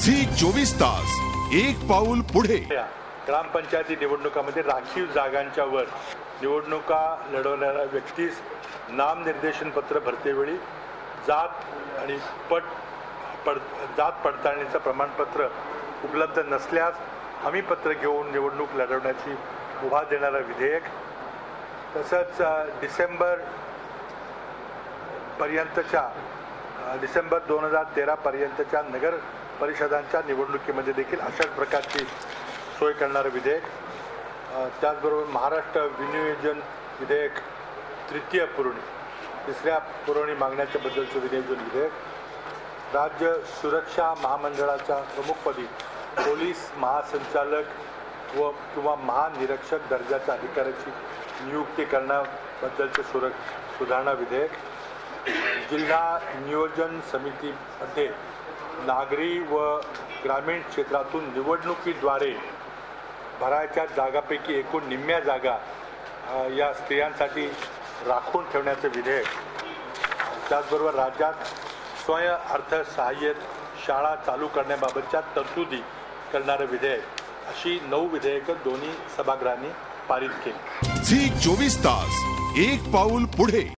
Zee 24 तास एक पाऊल पुढे। ग्रामपंचायती निवडणुकांमध्ये राखीव जागांच्या वर निवडणुका लढवणाऱ्या व्यक्तीस नामनिर्देशन पत्र भरतेवेळी जात आणि जात पडताळणीचं प्रमाणपत्र उपलब्ध नसल्यास हमीपत्र घेऊन निवडणूक लढवण्याची मुभा देणारं विधेयक, तसंच डिसेंबर 2013 पर्यंतच्या नगर परिषदांच्या निवडणुकीमध्ये देखील अशाच प्रकारची सोय करणारं विधेयक, त्याचबरोबर महाराष्ट्र विनियोजन विधेयक तृतीय पुरवणी, तिसऱ्या पुरवणी मागण्याच्या बद्दलचं विनियोजन विधेयक, राज्य सुरक्षा महामंडळाच्या प्रमुखपदी पोलीस महासंचालक किंवा महानिरीक्षक दर्जाच्या अधिकाऱ्याची नियुक्ती करण्याबद्दलचे सुधारणा विधेयक, जिल्हा नियोजन समितीमध्ये नागरी व ग्रामीण क्षेत्रातून निवडणुकीद्वारे भरायच्या जागापैकी एकूण निम्म्या जागा या स्त्रियांसाठी राखून ठेवण्याचे विधेयक, त्याचबरोबर राज्यात स्वयं अर्थसहाय्यित शाळा चालू करण्याबाबतच्या तरतुदी करणारं विधेयक, अशी 9 विधेयकं दोन्ही सभागृहांनी पारित केली। झी 24 तास एक पाऊल पुढे।